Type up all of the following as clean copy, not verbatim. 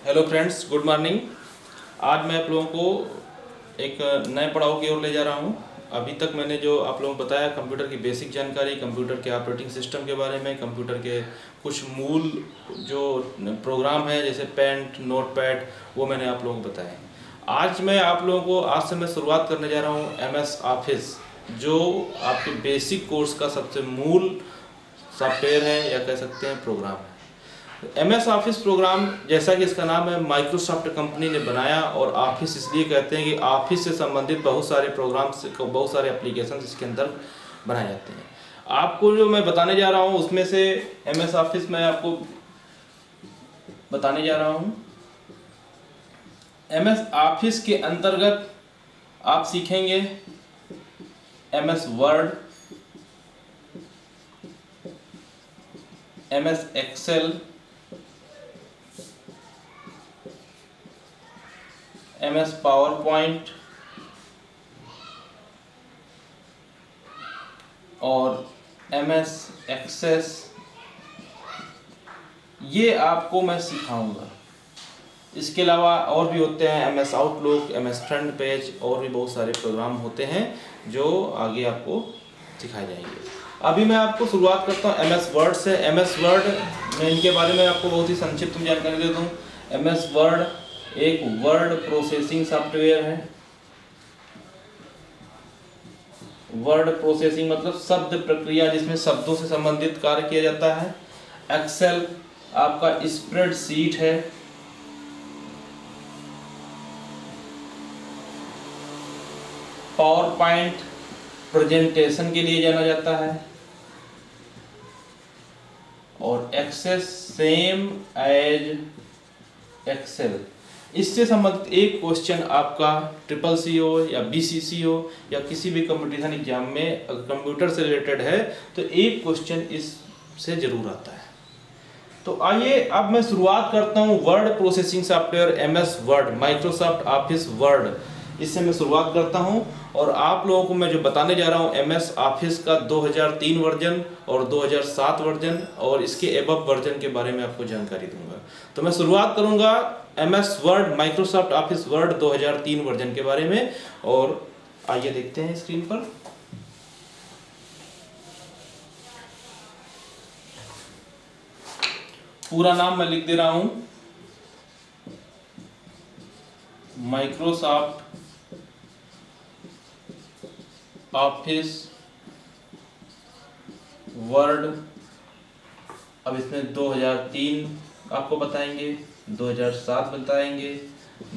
Hello friends, good morning. आज मैं आप लोगों को एक नए पड़ाव की ओर ले जा रहा हूं। अभी तक मैंने जो आप लोगों को बताया कंप्यूटर की बेसिक जानकारी, कंप्यूटर के ऑपरेटिंग सिस्टम के बारे में, कंप्यूटर के कुछ मूल जो प्रोग्राम है जैसे पेंट, नोटपैड, वो मैंने आप लोगों को बताए। आज मैं आप लोगों को आज से मैं शुरुआत करने जा रहा हूँ MS ऑफिस, जो आपके बेसिक कोर्स का सबसे मूल सॉफ्टवेयर है या कह सकते हैं प्रोग्राम है। MS ऑफिस प्रोग्राम, जैसा कि इसका नाम है, माइक्रोसॉफ्ट कंपनी ने बनाया। और ऑफिस इसलिए कहते हैं कि ऑफिस से संबंधित बहुत सारे प्रोग्राम्स, बहुत सारे एप्लीकेशन इसके अंदर बनाए जाते हैं। आपको जो मैं बताने जा रहा हूँ उसमें से MS ऑफिस मैं आपको बताने जा रहा हूँ। MS ऑफिस के अंतर्गत आप सीखेंगे MS Word, MS Excel, MS PowerPoint और MS एक्सेस, ये आपको मैं सिखाऊंगा। इसके अलावा और भी होते हैं MS outlook, MS front page, और भी बहुत सारे प्रोग्राम होते हैं जो आगे आपको सिखाए जाएंगे। अभी मैं आपको शुरुआत करता हूँ MS वर्ड से। MS वर्ड में इनके बारे में आपको बहुत ही संक्षिप्त में जानकारी दे दूँ। MS वर्ड एक वर्ड प्रोसेसिंग सॉफ्टवेयर है। वर्ड प्रोसेसिंग मतलब शब्द प्रक्रिया, जिसमें शब्दों से संबंधित कार्य किया जाता है। एक्सेल आपका स्प्रेडशीट है। पावर पॉइंट प्रेजेंटेशन के लिए जाना जाता है। और एक्सेस सेम एज एक्सेल। इससे संबंधित एक क्वेश्चन आपका CCC हो या BCC हो या किसी भी कंपटीशन एग्जाम में अगर कंप्यूटर से रिलेटेड है तो एक क्वेश्चन इससे जरूर आता है। तो आइए अब मैं शुरुआत करता हूँ word processing software MS word, Microsoft office word, इससे मैं शुरुआत करता हूँ। और आप लोगों को मैं जो बताने जा रहा हूँ MS ऑफिस का 2003 वर्जन और 2007 वर्जन और इसके एबव वर्जन के बारे में आपको जानकारी दूंगा। तो मैं शुरुआत करूंगा MS word, Microsoft office word 2003 version के बारे में। और आइए देखते हैं स्क्रीन पर। पूरा नाम मैं लिख दे रहा हूं, माइक्रोसॉफ्ट ऑफिस वर्ड। अब इसमें 2003 आपको बताएंगे, 2007 बताएंगे,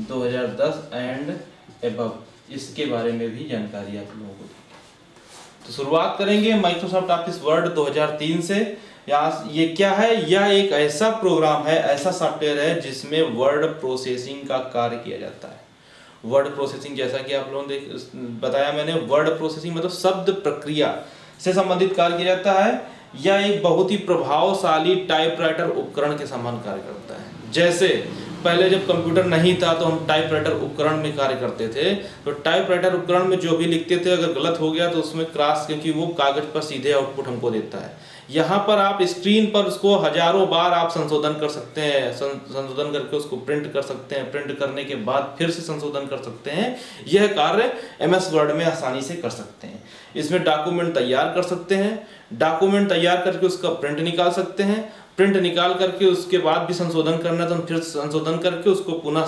2010 एंड एबव, इसके बारे में भी जानकारी आप लोगों को। तो शुरुआत करेंगे माइक्रोसॉफ्ट ऑफिस वर्ड 2003 से। यहाँ ये क्या है? यह एक ऐसा प्रोग्राम है, ऐसा सॉफ्टवेयर है जिसमें वर्ड प्रोसेसिंग का कार्य किया जाता है। वर्ड प्रोसेसिंग, जैसा कि आप लोगों ने बताया मैंने, वर्ड प्रोसेसिंग मतलब शब्द प्रक्रिया से संबंधित कार्य किया जाता है। यह एक बहुत ही प्रभावशाली टाइपराइटर उपकरण के समान कार्य करता है। जैसे पहले जब कंप्यूटर नहीं था तो हम टाइपराइटर उपकरण में कार्य करते थे, तो टाइपराइटर उपकरण में जो भी लिखते थे अगर गलत हो गया तो उसमें क्रॉस, क्योंकि वो कागज पर सीधे आउटपुट हमको देता है। यहाँ पर आप स्क्रीन पर उसको हजारों बार आप संशोधन कर सकते हैं, संशोधन करके उसको प्रिंट कर सकते हैं, प्रिंट करने के बाद फिर से संशोधन कर सकते हैं। यह कार्य MS वर्ड में आसानी से कर सकते हैं। इसमें डॉक्यूमेंट तैयार कर सकते हैं, डॉक्यूमेंट तैयार करके उसका प्रिंट निकाल सकते हैं, प्रिंट निकाल करके उसके बाद भी संशोधन करना है तो हम फिर संशोधन करके उसको पुनः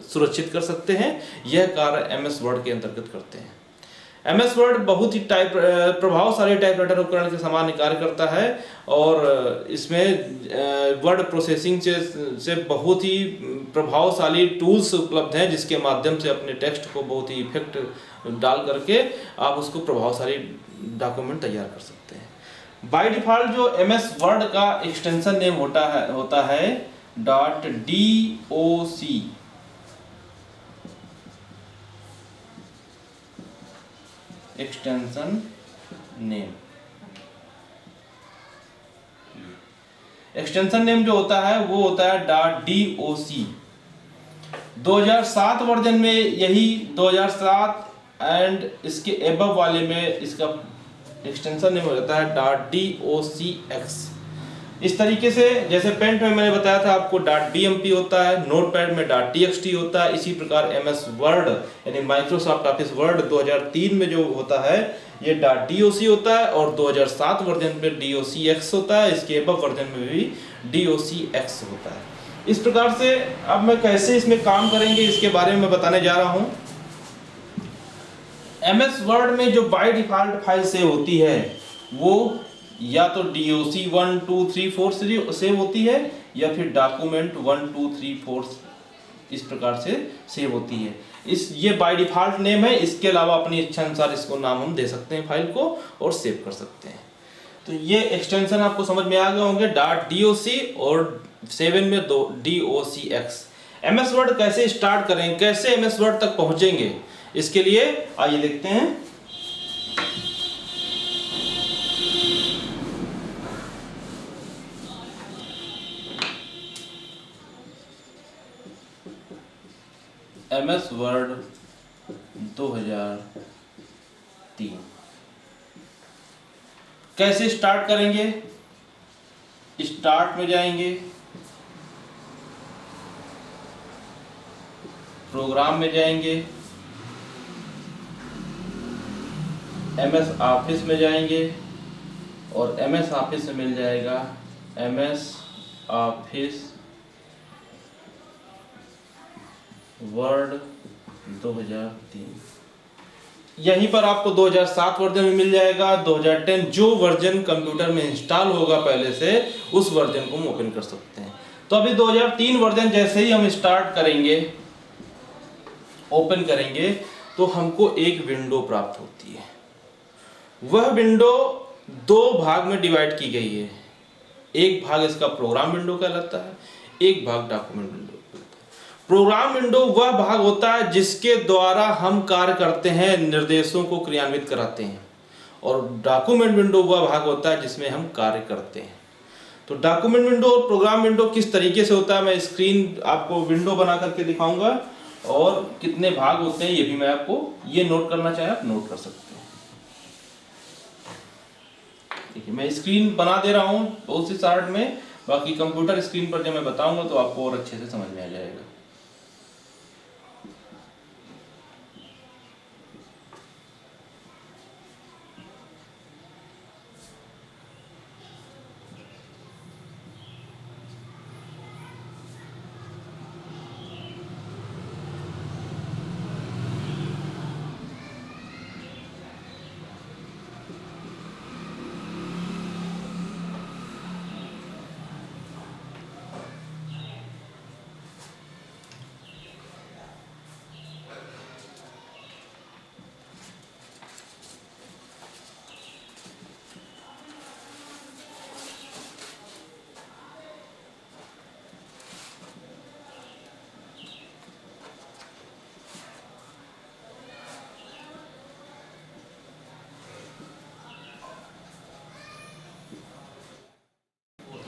सुरक्षित कर सकते हैं। यह कार्य MS वर्ड के अंतर्गत करते हैं। MS वर्ड बहुत ही प्रभावशाली टाइपराइटर उपकरण के समान कार्य करता है। और इसमें वर्ड प्रोसेसिंग से बहुत ही प्रभावशाली टूल्स उपलब्ध हैं, जिसके माध्यम से अपने टेक्स्ट को बहुत ही इफेक्ट डाल करके आप उसको प्रभावशाली डॉक्यूमेंट तैयार कर सकते हैं। बाय डिफॉल्ट जो MS वर्ड का एक्सटेंशन नेम होता है .doc extension name. Extension name जो होता है वो होता है .doc। 2007 वर्जन में यही 2007 एंड इसके एबव वाले में इसका एक्सटेंशन नेम हो जाता है .docx। इस तरीके से जैसे पेंट में मैंने बताया था आपको .bmp होता है, नोटपैड में .txt होता है, इसी प्रकार MS वर्ड यानी माइक्रोसॉफ्ट ऑफिस वर्ड 2003 में जो होता है ये .doc होता है और 2007 वर्जन पे docx होता है, इसके अबव वर्जन में भी docx होता है। इस प्रकार से अब मैं कैसे इसमें काम करेंगे इसके बारे में बताने जा रहा हूं। MS वर्ड में जो बाय डिफॉल्ट फाइल सेव होती है वो या तो doc 1 2 3 4 से सेव होती है या फिर डॉक्यूमेंट 1 2 3 4 इस प्रकार से सेव होती है। ये बाय डिफॉल्ट नेम है, इसके अलावा अपनी इच्छा अनुसार इसको नाम हम दे सकते हैं फाइल को और सेव कर सकते हैं। तो ये एक्सटेंशन आपको समझ में आ गए होंगे, .doc और 7 में docx। MS वर्ड कैसे स्टार्ट करें, कैसे MS वर्ड तक पहुंचेंगे, इसके लिए आइए देखते हैं। MS वर्ड 2003 कैसे स्टार्ट करेंगे? स्टार्ट में जाएंगे, प्रोग्राम में जाएंगे, MS ऑफिस में जाएंगे और MS ऑफिस में मिल जाएगा MS ऑफिस वर्ड 2003। यहीं पर आपको 2007 वर्जन में मिल जाएगा, 2010 जो वर्जन कंप्यूटर में इंस्टॉल होगा पहले से उस वर्जन को हम ओपन कर सकते हैं। तो अभी 2003 वर्जन जैसे ही हम स्टार्ट करेंगे, ओपन करेंगे तो हमको एक विंडो प्राप्त होती है। वह विंडो दो भाग में डिवाइड की गई है, एक भाग इसका प्रोग्राम विंडो कहलाता है, एक भाग डॉक्यूमेंट विंडो। प्रोग्राम विंडो वह भाग होता है जिसके द्वारा हम कार्य करते हैं, निर्देशों को क्रियान्वित कराते हैं, और डॉक्यूमेंट विंडो वह भाग होता है जिसमें हम कार्य करते हैं। तो डॉक्यूमेंट विंडो और प्रोग्राम विंडो किस तरीके से होता है मैं स्क्रीन आपको विंडो बना करके दिखाऊंगा और कितने भाग होते हैं ये भी मैं आपको, ये नोट करना चाहे आप नोट कर सकते हैं। देखिए मैं स्क्रीन बना दे रहा हूँ बहुत सी चार्ट में, बाकी कंप्यूटर स्क्रीन पर जब मैं बताऊंगा तो आपको और अच्छे से समझ में आ जाएगा।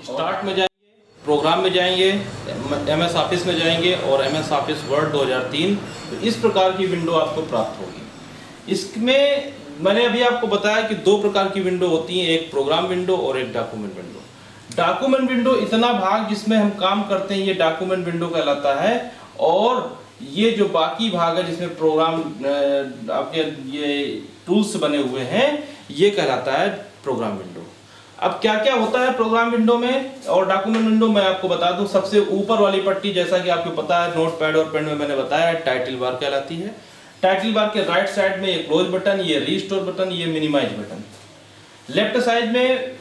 स्टार्ट में जाएंगे, प्रोग्राम में जाएंगे, MS ऑफिस में जाएंगे और MS ऑफिस वर्ड 2003। तो इस प्रकार की विंडो आपको प्राप्त होगी। इसमें मैंने अभी आपको बताया कि दो प्रकार की विंडो होती हैं, एक प्रोग्राम विंडो और एक डॉक्यूमेंट विंडो। डॉक्यूमेंट विंडो इतना भाग जिसमें हम काम करते हैं ये डॉक्यूमेंट विंडो कहलाता है, और ये जो बाकी भाग है जिसमें प्रोग्राम आपके ये टूल्स बने हुए हैं ये कहलाता है प्रोग्राम विंडो। अब क्या क्या होता है प्रोग्राम विंडो में और डॉक्यूमेंट विंडो में आपको बता दूं। सबसे ऊपर वाली पट्टी जैसा कि आपको पता है नोटपैड और पेन में मैंने बताया टाइटल बार कहलाती है। टाइटल बार के राइट साइड में ये क्लोज बटन, ये रीस्टोर बटन, ये मिनिमाइज बटन। लेफ्ट साइड में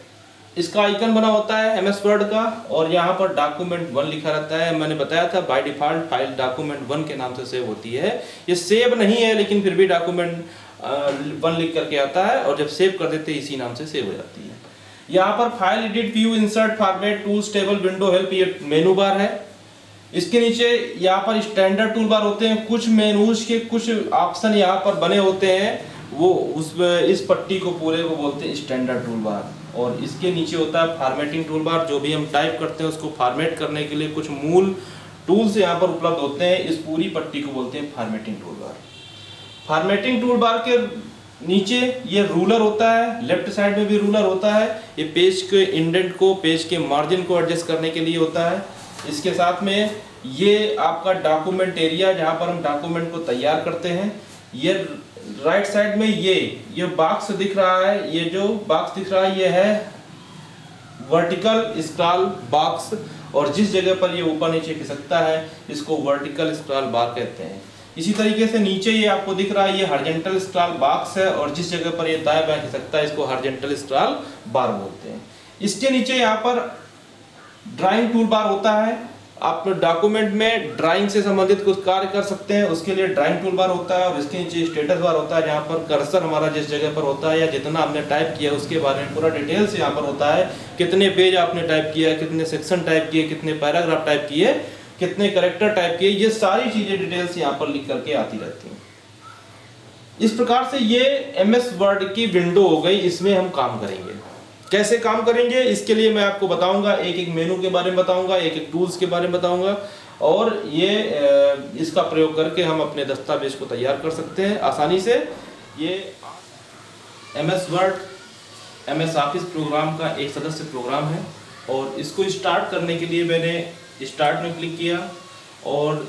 इसका आइकन बना होता है MS वर्ड का और यहाँ पर डॉक्यूमेंट 1 लिखा रहता है। मैंने बताया था बाय डिफॉल्ट फाइल डॉक्यूमेंट 1 के नाम से सेव होती है। ये सेव नहीं है लेकिन फिर भी डॉक्यूमेंट 1 लिख करके आता है और जब सेव कर देते हैं इसी नाम से सेव हो जाती है। यहाँ पर file edit view insert format tools table window help ये मेनू बार है। इसके नीचे यहाँ पर स्टैंडर्ड टूल बार होते हैं, कुछ मेनूज के कुछ ऑप्शन यहाँ पर बने होते हैं, वो इस पट्टी को पूरे को बोलते हैं स्टैंडर्ड टूल बार। और इसके नीचे होता है फॉर्मेटिंग टूल बार, जो भी हम टाइप करते हैं उसको फॉर्मेट करने के लिए कुछ मूल टूल्स यहाँ पर उपलब्ध होते हैं, इस पूरी पट्टी को बोलते हैं formatting tool bar. Formatting tool bar के नीचे ये रूलर होता है, लेफ्ट साइड में भी रूलर होता है। ये पेज के इंडेंट को, पेज के मार्जिन को एडजस्ट करने के लिए होता है। इसके साथ में ये आपका डॉक्यूमेंट एरिया, जहाँ पर हम डॉक्यूमेंट को तैयार करते हैं। ये राइट साइड में ये बॉक्स दिख रहा है, ये जो बॉक्स दिख रहा है ये है वर्टिकल स्क्रॉल बॉक्स, और जिस जगह पर ये ऊपर नीचे खिसकता है इसको वर्टिकल स्क्रॉल बार कहते हैं। इसी तरीके से नीचे ये आपको दिख रहा है ये हॉरिजॉन्टल स्क्रॉल बॉक्स है, और जिस जगह पर ये दाएं बाएं खिसकता है इसको हॉरिजॉन्टल स्क्रॉल बार बोलते हैं। इसके नीचे यहाँ पर ड्राइंग टूल बार होता है। आप डॉक्यूमेंट में ड्राइंग से संबंधित कुछ कार्य कर सकते हैं, उसके लिए ड्राइंग टूल बार होता है। और इसके नीचे स्टेटस बार होता है, जहाँ पर कर्सर हमारा जिस जगह पर होता है या जितना हमने टाइप किया उसके बारे में पूरा डिटेल्स यहाँ पर होता है। कितने पेज आपने टाइप किया, कितने सेक्शन टाइप किए, कितने पैराग्राफ टाइप किए, कितने करेक्टर टाइप किए, ये सारी चीजें डिटेल्स यहाँ पर लिख करके आती रहती हैं। इस प्रकार से ये MS वर्ड की विंडो हो गई, इसमें हम काम करेंगे। कैसे काम करेंगे इसके लिए मैं आपको बताऊंगा, एक एक मेनू के बारे में बताऊंगा, एक एक टूल्स के बारे में बताऊंगा, और ये इसका प्रयोग करके हम अपने दस्तावेज को तैयार कर सकते हैं आसानी से। ये MS Word MS Office program का एक सदस्य प्रोग्राम है, और इसको स्टार्ट करने के लिए मैंने स्टार्ट में क्लिक किया और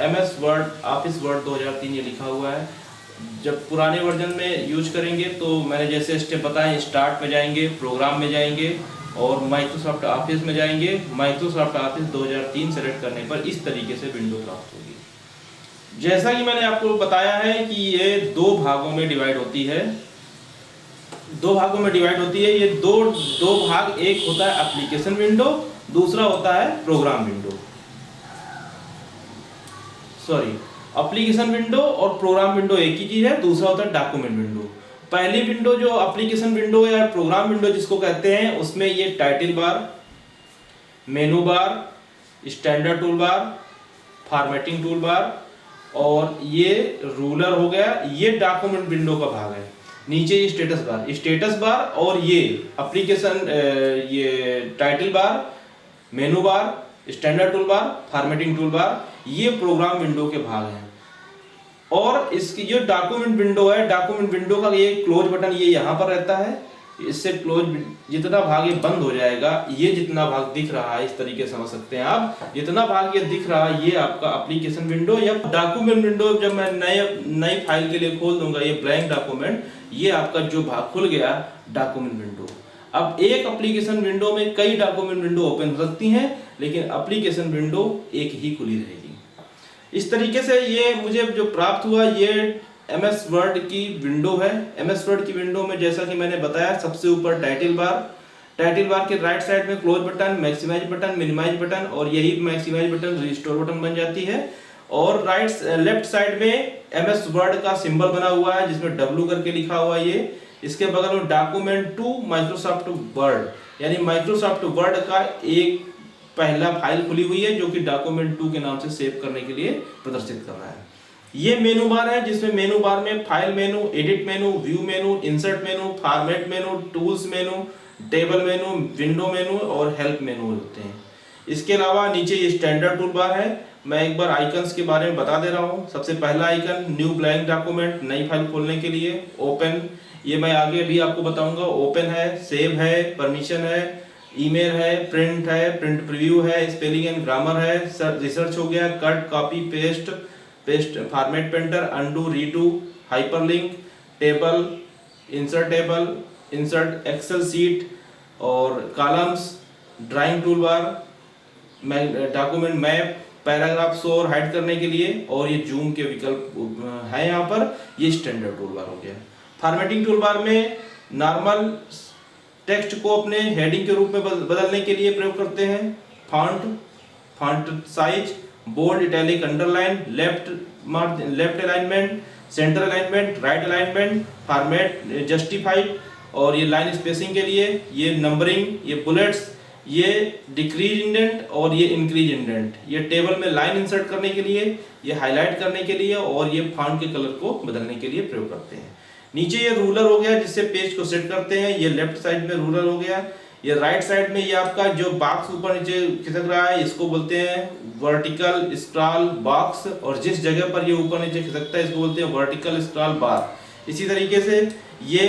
MS वर्ड ऑफिस वर्ड 2003 ये लिखा हुआ है। जब पुराने वर्जन में यूज करेंगे तो मैंने जैसे स्टेप बताए, स्टार्ट में जाएंगे, प्रोग्राम में जाएंगे और माइक्रोसॉफ्ट ऑफिस में जाएंगे। माइक्रोसॉफ्ट ऑफिस 2003 सेलेक्ट करने पर इस तरीके से विंडो प्राप्त होगी। जैसा कि मैंने आपको बताया है कि ये दो भागों में डिवाइड होती है, ये दो भाग, एक होता है एप्लीकेशन विंडो, दूसरा होता है प्रोग्राम विंडो। एप्लीकेशन विंडो और प्रोग्राम विंडो एक ही चीज है, दूसरा होता है डॉक्यूमेंट विंडो। पहली विंडो जो एप्लीकेशन विंडो या प्रोग्राम विंडो जिसको कहते हैं, उसमें ये टाइटल बार, मेनू बार, standard tool bar, formatting tool bar और ये रूलर हो गया, ये डॉक्यूमेंट विंडो का भाग है। नीचे ये स्टेटस बार और ये एप्लीकेशन, ये टाइटल बार, मेनू बार, standard tool bar, formatting tool bar, ये प्रोग्राम विंडो के भाग हैं। और इसकी जो डॉक्यूमेंट विंडो है, डॉक्यूमेंट विंडो का ये क्लोज बटन ये यहाँ पर रहता है, इससे क्लोज जितना भाग ये बंद हो जाएगा, ये जितना भाग दिख रहा है इस तरीके से समझ सकते हैं आप, जितना भाग ये दिख रहा है ये आपका एप्लीकेशन विंडो या डॉक्यूमेंट विंडो। जब मैं नई फाइल के लिए खोल दूंगा ये ब्लैंक डॉक्यूमेंट, ये आपका जो भाग खुल गया डॉक्यूमेंट विंडो। अब एक एप्लीकेशन विंडो में कई डॉक्यूमेंट विंडो ओपन हो सकती हैं, लेकिन एप्लीकेशन विंडो एक ही खुली रहेगी। इस तरीके से ये मुझे जो प्राप्त हुआ ये MS वर्ड की विंडो है। MS वर्ड की विंडो में जैसा कि मैंने बताया, सबसे ऊपर टाइटल बार के राइट साइड में close button, maximise button, minimise button, और यही मैक्सिमाइज बटन रिस्टोर बटन बन जाती है। और लेफ्ट साइड में MS वर्ड का सिंबल बना हुआ है जिसमें W करके लिखा हुआ है ये। इसके बगल में डॉक्यूमेंट टू माइक्रोसॉफ्ट वर्ड, यानी माइक्रोसॉफ्ट वर्ड का एक पहला फाइल खुली हुई है जो कि डॉक्यूमेंट 2 के नाम से सेव करने के लिए प्रदर्शित कर रहा है। ये मेनू बार है जिसमें मेनू बार में फाइल मेनू, एडिट मेनू, व्यू मेनू, इंसर्ट मेनू, फॉर्मेट मेनू, टूल्स मेनू, टेबल मेनू, विंडो मेनू और हेल्प मेनू होते हैं। इसके अलावा नीचे ये स्टैंडर्ड टूल बार है। मैं एक बार आइकन्स के बारे में बता दे रहा हूँ। सबसे पहला आइकन न्यू ब्लैंक डॉक्यूमेंट, नई फाइल खोलने के लिए। ओपन, ये मैं आगे भी आपको बताऊंगा। ओपन है, सेव है, परमिशन है, ईमेल है, प्रिंट है, प्रिंट प्रीव्यू है, स्पेलिंग एंड ग्रामर है, रिसर्च हो गया, cut, copy, paste, format painter, undo, redo, hyperlink, table, insert Excel sheet और columns, drawing tool bar, document map, paragraph show और हाइड करने के लिए, और ये जूम के विकल्प है यहाँ पर। ये स्टैंडर्ड टूल बार हो गया। फॉर्मेटिंग टूल बार में नॉर्मल टेक्स्ट को अपने हेडिंग के रूप में बदलने के लिए प्रयोग करते हैं। Font size, bold, italic, underline, left alignment, centre alignment, right alignment, format, justified, और ये लाइन स्पेसिंग के लिए, ये नंबरिंग, ये बुलेट्स, ये डिक्रीज इंडेंट और ये इंक्रीज इंडेंट, ये टेबल में लाइन इंसर्ट करने के लिए, ये हाईलाइट करने के लिए, और ये फॉन्ट के कलर को बदलने के लिए प्रयोग करते हैं। नीचे ये रूलर हो गया जिससे पेज को सेट करते हैं। ये लेफ्ट साइड में रूलर हो गया। ये राइट साइड में ये आपका जो बॉक्स ऊपर नीचे खिसक रहा है इसको बोलते हैं वर्टिकल स्क्रॉल बॉक्स, और जिस जगह पर ये ऊपर नीचे खिसकता है इसको बोलते हैं वर्टिकल स्क्रॉल बार। इसी तरीके से ये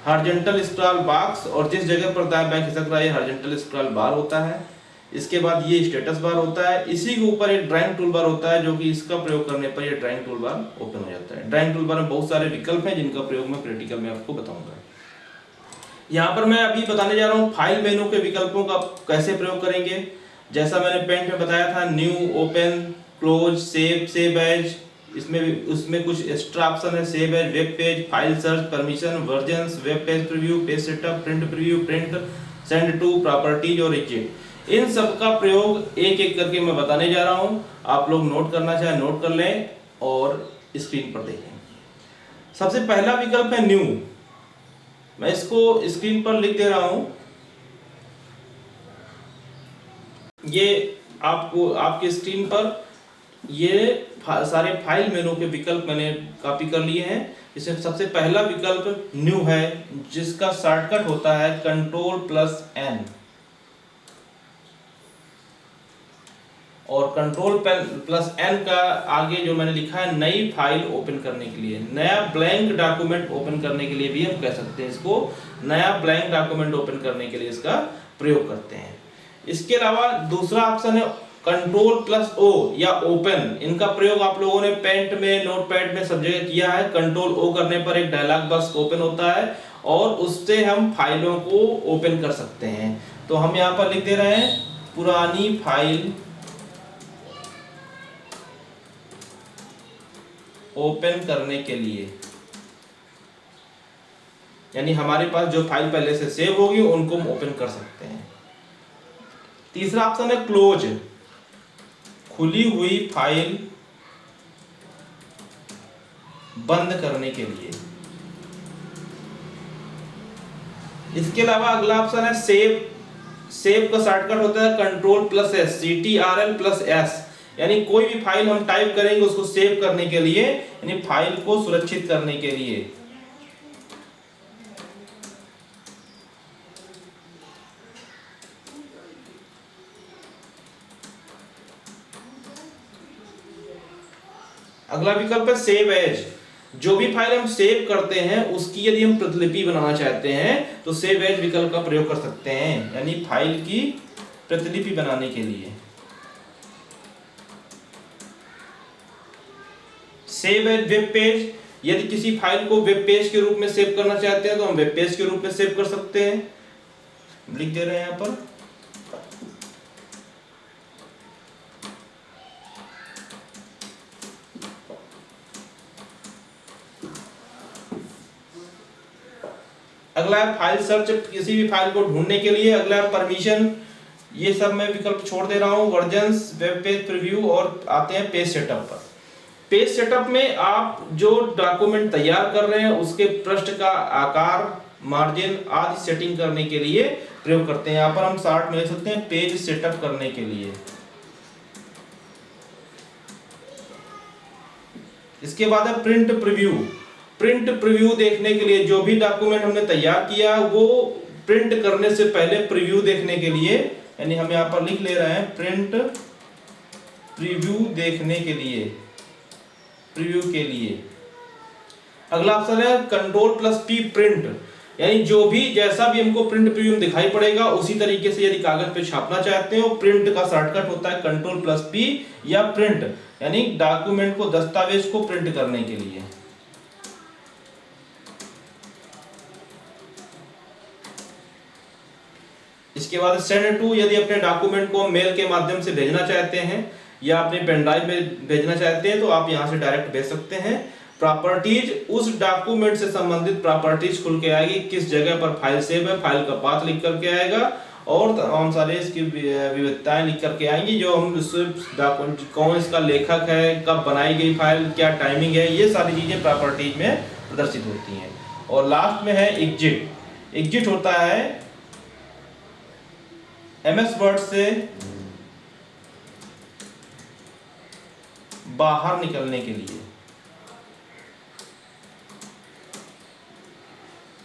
हॉरिजॉन्टल स्क्रॉल बॉक्स, और जिस जगह पर दायां बायां खिसक रहा है हॉरिजॉन्टल स्क्रॉल बार होता है। इसके बाद ये स्टेटस बार होता है। इसी के ऊपर एक ड्राइंग टूल बार होता है, जो कि इसका प्रयोग करने पर ये ड्राइंग टूल बार ओपन हो जाता है। ड्राइंग टूल बार में बहुत सारे विकल्प हैं जिनका प्रयोग मैं प्रैक्टिकल में आपको बताऊंगा। यहाँ पर मैं अभी बताने जा रहा हूँ फाइल मेनू के विकल्पों का कैसे प्रयोग करेंगे। जैसा मैंने पेंट में बताया था, new, open, close, save as, उसमें कुछ एक्स्ट्रा ऑप्शन है, save as, web page, file search, permission, versions, web page preview, page setup, print preview, print, send to, properties और एग्जिट। इन सब का प्रयोग एक एक करके मैं बताने जा रहा हूँ। आप लोग नोट करना चाहे नोट कर लें और स्क्रीन पर देखें। सबसे पहला विकल्प है न्यू। मैं इसको स्क्रीन पर लिख दे रहा हूं। ये आपको आपके स्क्रीन पर ये सारे फाइल मेनू के विकल्प मैंने कॉपी कर लिए हैं। इसमें सबसे पहला विकल्प न्यू है, जिसका शॉर्टकट होता है Ctrl+N, और Ctrl+N का आगे जो मैंने लिखा है नई फाइल ओपन करने के लिए, नया ब्लैंक डॉक्यूमेंट ओपन करने के लिए भी हम कह सकते हैं इसको। नया ब्लैंक डॉक्यूमेंट ओपन करने के लिए इसका प्रयोग करते हैं। इसके अलावा दूसरा ऑप्शन है Ctrl+O या ओपन। इनका प्रयोग आप लोगों ने पेंट में, नोटपैड में सब जगह किया है। Ctrl+O करने पर एक डायलॉग बॉक्स ओपन होता है और उससे हम फाइलों को ओपन कर सकते हैं। तो हम यहाँ पर लिख दे रहे हैं पुरानी फाइल ओपन करने के लिए, यानी हमारे पास जो फाइल पहले से सेव होगी उनको हम ओपन कर सकते हैं। तीसरा ऑप्शन है क्लोज, खुली हुई फाइल बंद करने के लिए। इसके अलावा अगला ऑप्शन है सेव। सेव का शॉर्टकट होता है Ctrl+S, CTRL+S, यानी कोई भी फाइल हम टाइप करेंगे उसको सेव करने के लिए, यानी फाइल को सुरक्षित करने के लिए। अगला विकल्प है सेव एज। जो भी फाइल हम सेव करते हैं उसकी यदि हम प्रतिलिपि बनाना चाहते हैं तो सेव एज विकल्प का प्रयोग कर सकते हैं, यानी फाइल की प्रतिलिपि बनाने के लिए। सेव एज वेब पेज, यदि किसी फाइल को वेब पेज के रूप में सेव करना चाहते हैं तो हम वेब पेज के रूप में सेव कर सकते हैं। लिख दे रहे हैं यहाँ पर। अगला है फाइल सर्च, किसी भी फाइल को ढूंढने के लिए। अगला है परमिशन, ये सब मैं विकल्प छोड़ दे रहा हूँ। वर्जन्स, वेब पेज प्रीव्यू, और आते हैं पेज सेटअप पर। पेज सेटअप में आप जो डॉक्यूमेंट तैयार कर रहे हैं उसके पृष्ठ का आकार, मार्जिन आदि सेटिंग करने के लिए प्रयोग करते हैं। यहाँ पर हम शॉर्ट में लिख सकते हैं पेज सेटअप करने के लिए। इसके बाद है प्रिंट प्रीव्यू। प्रिंट प्रीव्यू देखने के लिए, जो भी डॉक्यूमेंट हमने तैयार किया वो प्रिंट करने से पहले प्रीव्यू देखने के लिए, यानी हम यहाँ पर लिख ले रहे हैं प्रिंट प्रीव्यू देखने के लिए, प्रीव्यू के लिए। अगला ऑप्शन है Ctrl+P प्रिंट, यानी जो भी जैसा भी हमको प्रिंट प्रीव्यू में दिखाई पड़ेगा उसी तरीके से यदि कागज पे छापना चाहते हो, प्रिंट का शॉर्टकट होता है Ctrl+P या प्रिंट, यानी डॉक्यूमेंट को, दस्तावेज को प्रिंट करने के लिए। इसके बाद सेंड टू, यदि अपने डॉक्यूमेंट को मेल के माध्यम से भेजना चाहते हैं या अपने पेन ड्राइव में भेजना चाहते हैं तो आप यहां से डायरेक्ट भेज सकते हैं। प्रॉपर्टीज, उस डॉक्यूमेंट से संबंधित प्रॉपर्टीज खुल के आएगी, किस जगह पर फाइल सेव है, फाइल का पाथ लिख करके आएगा और तमाम सारे इसकी विविधताएं लिख करके आएंगी, जो हम डॉक्यूमेंट, कौन इसका लेखक है, कब बनाई गई फाइल, क्या टाइमिंग है, ये सारी चीजें प्रॉपर्टीज में प्रदर्शित होती हैं। और लास्ट में है एग्जिट। एग्जिट होता है MS वर्ड से बाहर निकलने के लिए।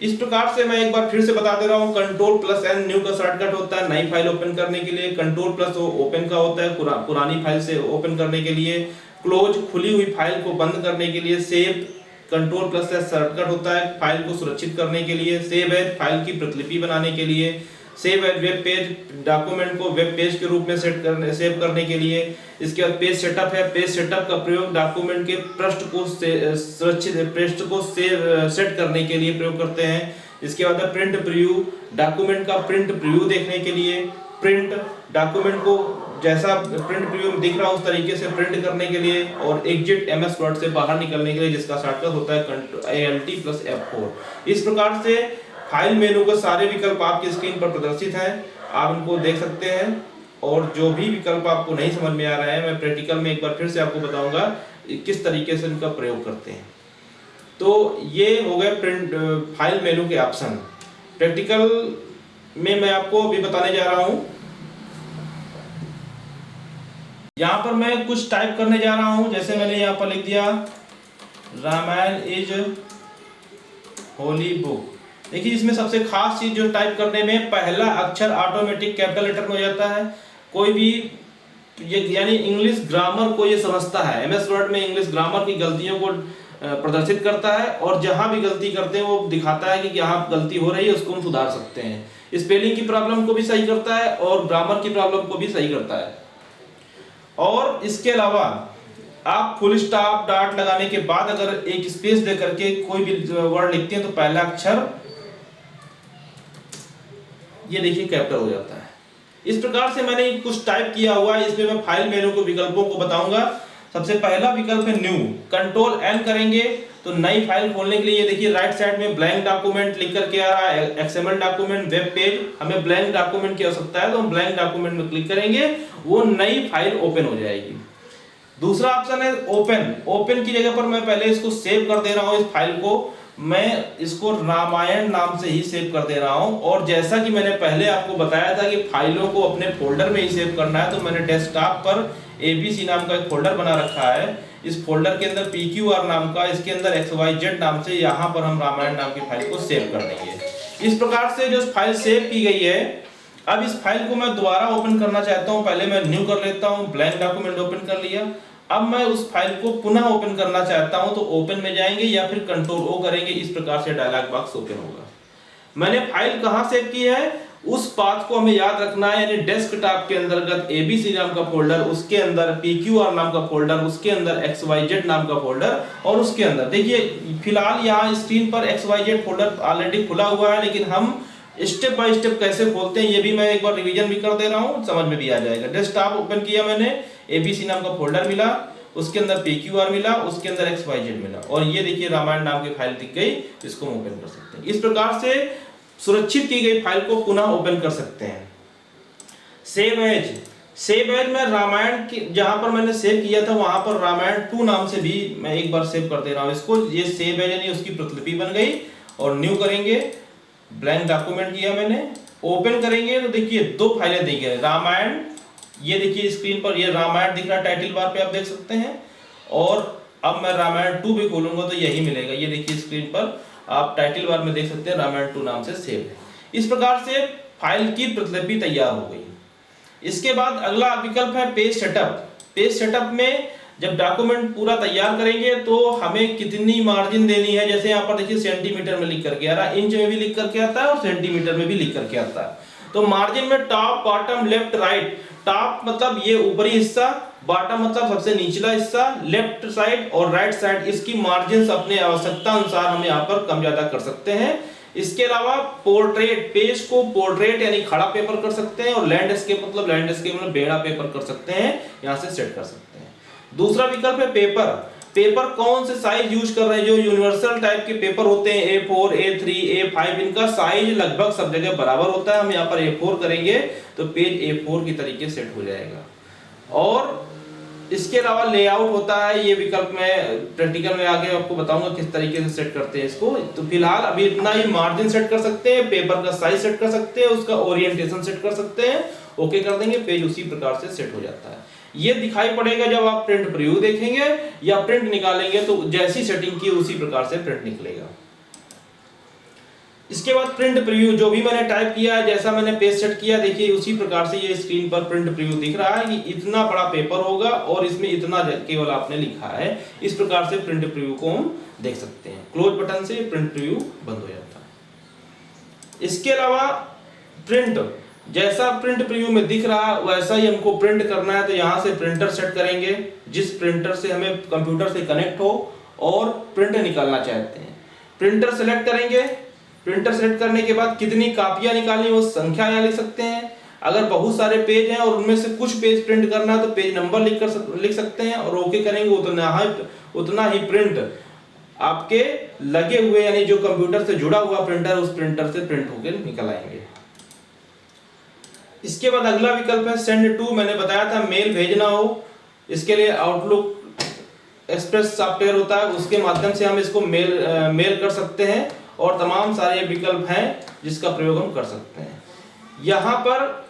इस प्रकार से मैं एक बार फिर से बता दे रहा हूं, Ctrl+N न्यू का शॉर्टकट होता है नई फाइल ओपन करने के लिए। Ctrl+O ओपन का होता है पुरानी फाइल से ओपन करने के लिए। क्लोज, खुली हुई फाइल को बंद करने के लिए। Save, control plus S shortcut होता है फाइल को सुरक्षित करने के लिए, सेव एज फाइल की प्रतिलिपि बनाने के लिए, save as web page document को वेब पेज के रूप में सेव करने के लिए। इसके बाद पेज सेटअप है, पेज सेटअप का प्रयोग डॉक्यूमेंट के पृष्ठ को सुरक्षित पृष्ठ को सेट करने के लिए प्रयोग करते हैं। इसके बाद प्रिंट प्रीव्यू, डॉक्यूमेंट का प्रिंट प्रीव्यू देखने के लिए, प्रिंट डॉक्यूमेंट को जैसा प्रिंट प्रीव्यू में दिख रहा है उस तरीके से प्रिंट करने के लिए, और एग्जिट एमएस वर्ड से बाहर निकलने के लिए जिसका शॉर्टकट होता है ALT+F4। इस प्रकार से फाइल मेनू के सारे विकल्प आपकी स्क्रीन पर प्रदर्शित हैं, आप इनको देख सकते हैं। और जो भी विकल्प आपको नहीं समझ में आ रहा है मैं प्रैक्टिकल में एक बार फिर से आपको बताऊंगा किस तरीके से इनका प्रयोग करते हैं। तो ये हो गए प्रिंट फाइल मेनू के ऑप्शन। प्रैक्टिकल में मैं आपको अभी बताने जा रहा हूं। यहां पर मैं कुछ टाइप करने जा रहा हूं, जैसे मैंने यहां पर लिख दिया रामायण इज होली बुक। देखिए इसमें सबसे खास चीज जो टाइप करने में पहला अक्षर ऑटोमेटिक कैपिटल लेटर में हो जाता है। कोई भी ये यानी इंग्लिश ग्रामर को ये समझता है, एमएस वर्ड में इंग्लिश ग्रामर की गलतियों को प्रदर्शित करता है, और जहां भी गलती करते हैं वो दिखाता है कि यहाँ गलती हो रही है उसको हम सुधार सकते हैं। स्पेलिंग की प्रॉब्लम को भी सही करता है और ग्रामर की प्रॉब्लम को भी सही करता है। और इसके अलावा आप फुल स्टॉप डॉट लगाने के बाद अगर एक स्पेस दे करके कोई भी वर्ड लिखते हैं तो पहला अक्षर ये देखिए कैपिटल हो जाता है। इस प्रकार से मैंने कुछ टाइप किया हुआ है, इसमें मैं फाइल मेनू के विकल्पों को बताऊंगा। सबसे पहला विकल्प है न्यू, कंट्रोल एन करेंगे तो नई फाइल खोलने के लिए ये देखिए राइट साइड में ब्लैंक डॉक्यूमेंट लिख करके आ रहा है, एक्सएमएल डॉक्यूमेंट वेब पेज। हमें ब्लैंक डॉक्यूमेंट की आवश्यकता है तो हम ब्लैंक डॉक्यूमेंट में क्लिक करेंगे, वो नई फाइल ओपन हो जाएगी। दूसरा ऑप्शन है ओपन। ओपन की जगह पर मैं पहले इसको सेव कर दे रहा हूं, इस फाइल को मैं इसको रामायण नाम से ही सेव कर दे रहा हूं। और जैसा कि मैंने पहले आपको बताया था कि फाइलों को अपने फोल्डर में ही सेव करना है, तो मैंने डेस्कटॉप पर ABC नाम का एक फोल्डर बना रखा है। इस फोल्डर के अंदर PQR नाम का, इसके अंदर XYZ नाम से यहाँ पर हम रामायण नाम की फाइल को सेव कर देंगे। इस प्रकार से जो फाइल सेव की गई है, अब इस फाइल को मैं दोबारा ओपन करना चाहता हूँ। पहले मैं न्यू कर लेता हूँ, ब्लैंक डॉक्यूमेंट ओपन कर लिया। अब मैं उस फाइल को पुनः ओपन करना चाहता हूं तो ओपन में जाएंगे या फिर कंट्रोल O करेंगे, इस प्रकार से डायलॉग बॉक्स ओपन होगा। मैंने फाइल कहां सेव की है उस पाथ को हमें याद रखना है, यानी डेस्कटॉप के अंतर्गत ABC नाम का फोल्डर, उसके अंदर PQR नाम का फोल्डर, उसके अंदर XYZ नाम का फोल्डर, और उसके अंदर देखिए फिलहाल यहाँ स्क्रीन पर XYZ फोल्डर ऑलरेडी खुला हुआ है, लेकिन हम स्टेप बाय स्टेप कैसे खोलते हैं ये भी मैं एक बार रिवीजन भी कर दे रहा हूँ, समझ में भी आ जाएगा। डेस्कटॉप ओपन किया मैंने, ABC नाम का फोल्डर मिला, उसके अंदर PQR मिला, उसके अंदर XYZ मिला, और ये देखिए रामायण नाम की फाइल दिख गई, इसको हम ओपन कर सकते हैं। इस प्रकार से सुरक्षित की गई फाइल को पुनः ओपन कर सकते हैं। सेव एज, सेव एज में रामायण की जहां पर मैंने सेव किया था वहां पर रामायण 2 नाम से भी मैं एक बार सेव कर दे रहा हूं इसको। ये सेव एज यानी उसकी प्रतिलिपि बन गई, और न्यू करेंगे, ब्लैंक डॉक्यूमेंट किया मैंने, ओपन करेंगे तो देखिए 2 फाइलें दिख गई, रामायण, ये देखिए स्क्रीन पर ये रामायण दिख रहा है टाइटल बार पे आप देख सकते हैं, और अब मैं रामायण 2 भी खोलूंगा तो यही मिलेगा, ये देखिए स्क्रीन पर आप टाइटल बार में देख सकते हैं रामायण 2 नाम से सेव है। इस प्रकार से फाइल की प्रतिलिपि तैयार हो गई। इसके बाद अगला विकल्प है पेज सेटअप। पेज सेटअप में जब डॉक्यूमेंट पूरा तैयार करेंगे तो हमें कितनी मार्जिन देनी है, जैसे यहाँ पर देखिए सेंटीमीटर में लिख करके आ रहा है, इंच में भी लिख करके आता है और सेंटीमीटर में भी लिख करके आता है। तो मार्जिन में top, bottom, left, right. Top मतलब ये ऊपरी हिस्सा, बॉटम मतलब सबसे निचला हिस्सा, लेफ्ट साइड और राइट साइड, इसकी मार्जिन अपने आवश्यकता अनुसार हम यहाँ पर कम ज्यादा कर सकते हैं। इसके अलावा पोर्ट्रेट, पेज को पोर्ट्रेट यानी खड़ा पेपर कर सकते हैं, और लैंडस्केप मतलब बेड़ा पेपर कर सकते हैं, यहाँ से सेट कर सकते हैं। दूसरा विकल्प है पेपर। पेपर कौन से साइज यूज कर रहे हैं, जो यूनिवर्सल टाइप के पेपर होते हैं A4, A3, A5, इनका साइज लगभग सब जगह बराबर होता है। हम यहाँ पर A4 करेंगे तो पेज A4 की तरीके सेट हो जाएगा। और इसके अलावा लेआउट होता है, ये विकल्प मैं प्रैक्टिकल में आगे आपको बताऊंगा किस तरीके से सेट करते हैं इसको। तो फिलहाल अभी इतना ही मार्जिन सेट कर सकते हैं, पेपर का साइज सेट कर सकते हैं, उसका ओरिएंटेशन सेट कर सकते हैं, ओके कर देंगे, पेज उसी प्रकार से सेट हो जाता है। ये दिखाई पड़ेगा जब आप प्रिंट प्रीव्यू देखेंगे या प्रिंट निकालेंगे, तो जैसी सेटिंग की उसी प्रकार से प्रिंट निकलेगा। इसके बाद प्रिंट प्रीव्यू, जो भी मैंने टाइप किया है, जैसा मैंने पेज सेट किया, देखिए उसी प्रकार से ये स्क्रीन पर प्रिंट प्रीव्यू दिख रहा है कि इतना बड़ा पेपर होगा और इसमें इतना केवल आपने लिखा है। इस प्रकार से प्रिंट प्रीव्यू को हम देख सकते हैं। क्लोज बटन से प्रिंट प्रीव्यू बंद हो जाता है। इसके अलावा प्रिंट, जैसा प्रिंट प्रीव्यू में दिख रहा वैसा ही हमको प्रिंट करना है, तो यहाँ से प्रिंटर सेट करेंगे, जिस प्रिंटर से हमें कंप्यूटर से कनेक्ट हो और प्रिंट निकालना चाहते हैं। प्रिंटर सेलेक्ट करेंगे। प्रिंटर सेलेक्ट करने के बाद कितनी कापियां निकालनी वो संख्या यहाँ लिख सकते हैं। अगर बहुत सारे पेज हैं और उनमें से कुछ पेज प्रिंट करना है तो पेज नंबर लिख सकते हैं और ओके करेंगे। उतना ही प्रिंट आपके लगे हुए यानी जो कंप्यूटर से जुड़ा हुआ प्रिंटर, उस प्रिंटर से प्रिंट होकर निकल आएंगे। इसके बाद अगला विकल्प है सेंड टू। मैंने बताया था मेल भेजना हो, इसके लिए आउटलुक एक्सप्रेस सॉफ्टवेयर होता है, उसके माध्यम से हम इसको मेल कर सकते हैं और तमाम सारे विकल्प हैं जिसका प्रयोग हम कर सकते हैं। यहाँ पर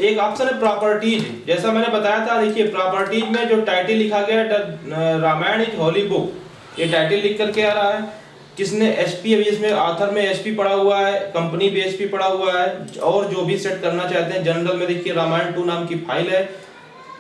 एक ऑप्शन है प्रॉपर्टीज। जैसा मैंने बताया था, देखिए प्रॉपर्टीज में जो टाइटल लिखा गया है रामायण इज होली बुक, ये टाइटल लिख करके आ रहा है। किसने एचपी, अभी इसमें ऑथर में एचपी पड़ा हुआ है, कंपनी भी एचपी पड़ा हुआ है, और जो भी सेट करना चाहते हैं। जनरल में देखिए रामायण 2 नाम की फाइल है,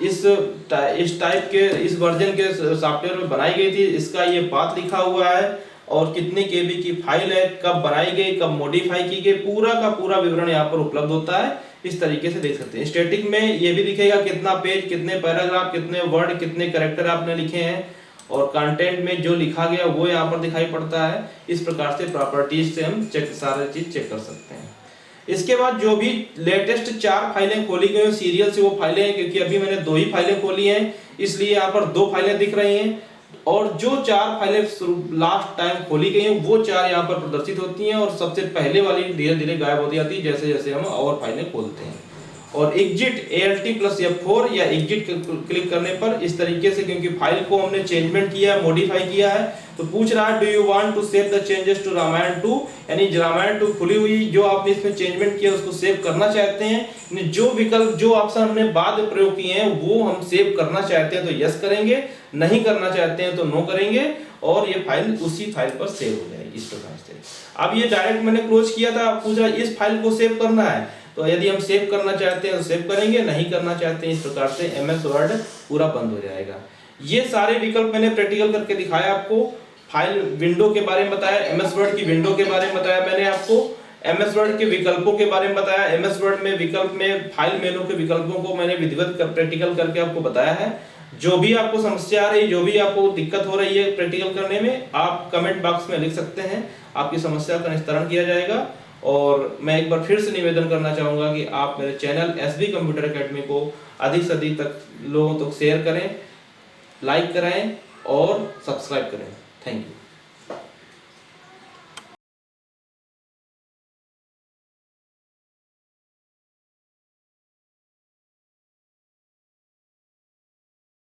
इस टाइप के इस वर्जन के सॉफ्टवेयर में बनाई गई थी। इसका ये पाथ लिखा हुआ है और कितने केबी की फाइल है, कब बनाई गई, कब मॉडिफाई की गई, पूरा का पूरा विवरण यहाँ पर उपलब्ध होता है। इस तरीके से देख सकते हैं। स्टैटिक में ये भी दिखेगा कितना पेज, कितने पैराग्राफ, कितने वर्ड, कितने कैरेक्टर आपने लिखे हैं, और कंटेंट में जो लिखा गया वो यहाँ पर दिखाई पड़ता है। इस प्रकार से प्रॉपर्टीज से हम सारे चीज चेक कर सकते हैं। इसके बाद जो भी लेटेस्ट 4 फाइलें खोली गई सीरियल से, वो फाइलें, क्योंकि अभी मैंने 2 ही फाइलें खोली हैं इसलिए यहाँ पर 2 फाइलें दिख रही हैं, और जो 4 फाइलें लास्ट टाइम खोली गई हैं वो 4 यहाँ पर प्रदर्शित होती हैं, और सबसे पहले वाली धीरे धीरे गायब होती जाती है जैसे जैसे हम और फाइलें खोलते हैं। और एग्जिट ALT+F4 या एग्जिट क्लिक करने पर इस तरीके से, क्योंकि फाइल को हमने चेंजमेंट किया है, मॉडिफाई किया है, तो पूछ रहा है do you want to save the changes to Ramayan 2, यानी रामायण 2 खुली हुई जो आपने इसमें चेंजमेंट किया उसको सेव करना चाहते हैं। जो विकल्प, जो ऑप्शन हमने बाद में प्रयोग किए हैं वो हम सेव करना चाहते हैं तो यस करेंगे, नहीं करना चाहते हैं तो नो करेंगे, और ये फाइल उसी फाइल पर सेव हो जाएगी। इस प्रकार से अब ये डायरेक्ट मैंने क्लोज किया था, पूछ रहा इस फाइल को सेव करना है, तो यदि हम सेव करना चाहते हैं तो सेव करेंगे, नहीं करना चाहते हैं इस प्रकार से MS वर्ड पूरा बंद हो जाएगा। ये सारे विकल्प मैंने प्रैक्टिकल करके दिखाया आपको। फाइल विंडो के बारे में बताया, MS वर्ड की विंडो के बारे में बताया मैंने आपको, MS वर्ड के विकल्पों के बारे में बताया, MS वर्ड में विकल्प में फाइल मेनू के विकल्पों को मैंने विधिवत प्रैक्टिकल करके आपको बताया है। जो भी आपको समस्या आ रही है, जो भी आपको दिक्कत हो रही है प्रैक्टिकल करने में, आप कमेंट बॉक्स में लिख सकते हैं, आपकी समस्या का निस्तारण किया जाएगा। और मैं एक बार फिर से निवेदन करना चाहूँगा कि आप मेरे चैनल SB कंप्यूटर एकेडमी को अधिक से अधिक तक लोगों तक शेयर करें, लाइक करें और सब्सक्राइब करें। Thank you.